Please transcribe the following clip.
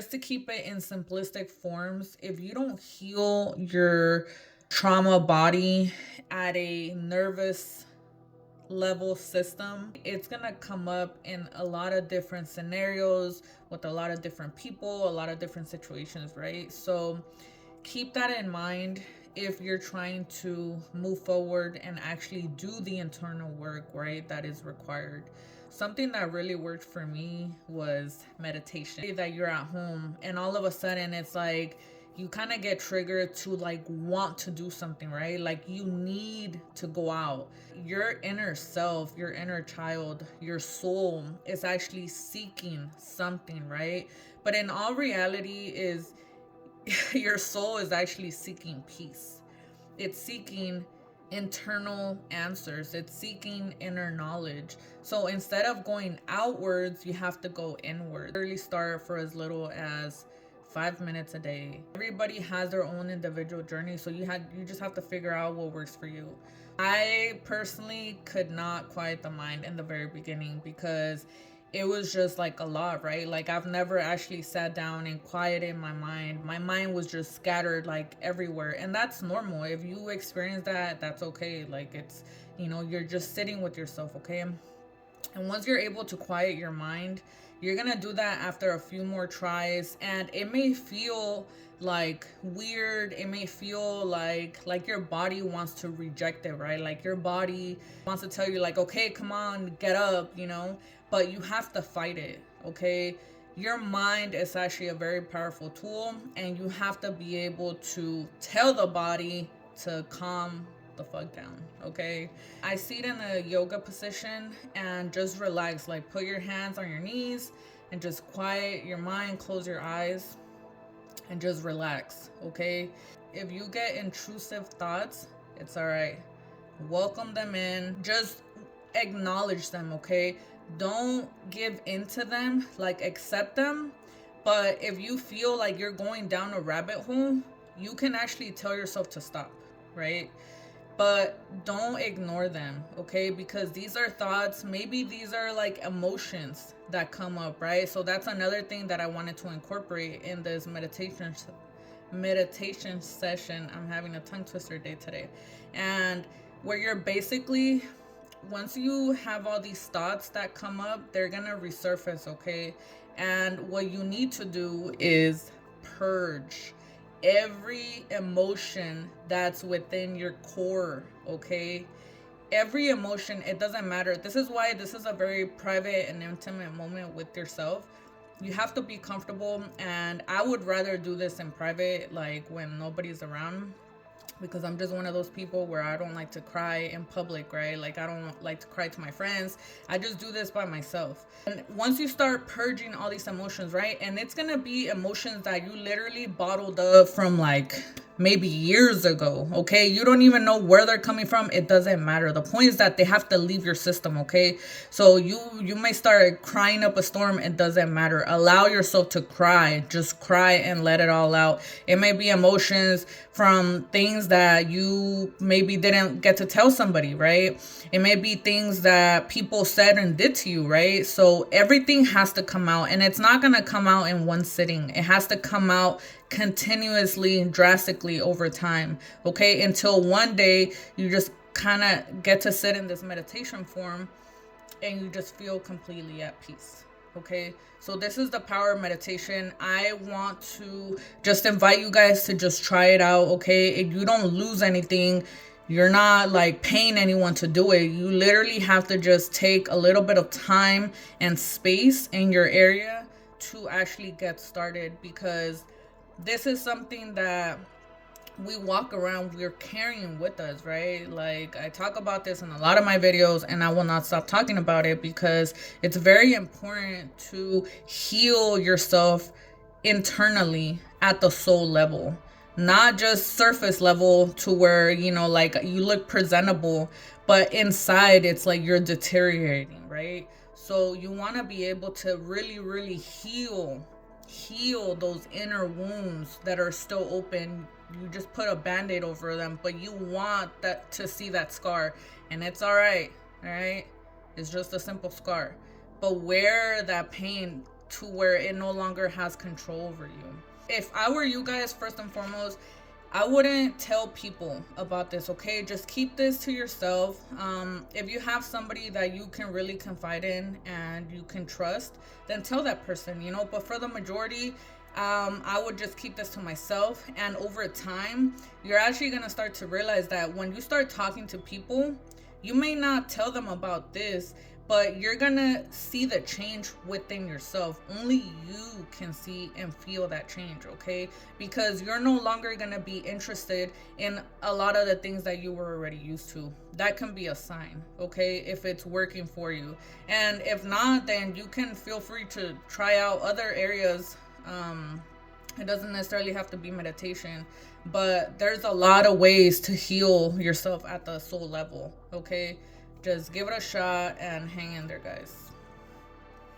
Just to keep it in simplistic forms, if you don't heal your trauma body at a nervous level system, it's gonna come up in a lot of different scenarios with a lot of different people, a lot of different situations, right? So keep that in mind if you're trying to move forward and actually do the internal work, right, that is required. Something that really worked for me was meditation. That you're at home and all of a sudden it's like you kind of get triggered to like want to do something, right? Like you need to go out. Your inner self, your inner child, your soul is actually seeking something, right? But in all reality is your soul is actually seeking peace. It's seeking internal answers. It's seeking inner knowledge. So instead of going outwards, you have to go inward. Really start for as little as 5 minutes a day. Everybody has their own individual journey, so you just have to figure out what works for you. I personally could not quiet the mind in the very beginning because it was just like a lot, right? Like I've never actually sat down and quieted my mind. My mind was just scattered like everywhere. And that's normal. If you experience that, that's okay. Like it's, you're just sitting with yourself, okay? And once you're able to quiet your mind, you're gonna do that after a few more tries, and it may feel like weird. It may feel like your body wants to reject it, right? Like your body wants to tell you like, okay, come on, get up, but you have to fight it, okay? Your mind is actually a very powerful tool, and you have to be able to tell the body to calm the fuck down, okay? I see it in a yoga position and just relax. Like put your hands on your knees and just quiet your mind, close your eyes, and just relax, okay? If you get intrusive thoughts, it's all right. Welcome them in. Just acknowledge them, okay? Don't give into them, like accept them. But if you feel like you're going down a rabbit hole, you can actually tell yourself to stop, right? But don't ignore them, okay? Because these are thoughts, maybe these are like emotions that come up, right? So that's another thing that I wanted to incorporate in this meditation session. I'm having a tongue twister day today. And where you're basically, once you have all these thoughts that come up, they're gonna resurface, okay? And what you need to do is purge every emotion that's within your core, okay? Every emotion, it doesn't matter. This is why this is a very private and intimate moment with yourself. You have to be comfortable, and I would rather do this in private, like when nobody's around, because I'm just one of those people where I don't like to cry in public, right? Like I don't like to cry to my friends. I just do this by myself. And once you start purging all these emotions, right? And it's gonna be emotions that you literally bottled up from like maybe years ago, okay? You don't even know where they're coming from. It doesn't matter. The point is that they have to leave your system, okay? So you may start crying up a storm. It doesn't matter. Allow yourself to cry. Just cry and let it all out. It may be emotions from things that you maybe didn't get to tell somebody, right? It may be things that people said and did to you, right? So everything has to come out, and it's not going to come out in one sitting. It has to come out continuously, drastically over time, okay? Until one day you just kind of get to sit in this meditation form and you just feel completely at peace, okay? So this is the power of meditation. I want to just invite you guys to just try it out, okay? If you don't lose anything, you're not like paying anyone to do it. You literally have to just take a little bit of time and space in your area to actually get started, because this is something that we walk around, we're carrying with us, right? Like I talk about this in a lot of my videos, and I will not stop talking about it because it's very important to heal yourself internally at the soul level, not just surface level to where, like you look presentable, but inside it's like you're deteriorating, right? So you want to be able to really, really heal those inner wounds that are still open. You just put a band-aid over them, but you want that to see that scar, and it's all right. It's just a simple scar. But where that pain to where it no longer has control over you. If I were you guys, first and foremost, I wouldn't tell people about this, okay? Just keep this to yourself. If you have somebody that you can really confide in and you can trust, then tell that person, you know. But for the majority, I would just keep this to myself. And over time, you're actually going to start to realize that when you start talking to people, you may not tell them about this, but you're gonna see the change within yourself. Only you can see and feel that change, okay? Because you're no longer gonna be interested in a lot of the things that you were already used to. That can be a sign, okay, if it's working for you. And if not, then you can feel free to try out other areas. It doesn't necessarily have to be meditation, but there's a lot of ways to heal yourself at the soul level, okay? Just give it a shot and hang in there, guys.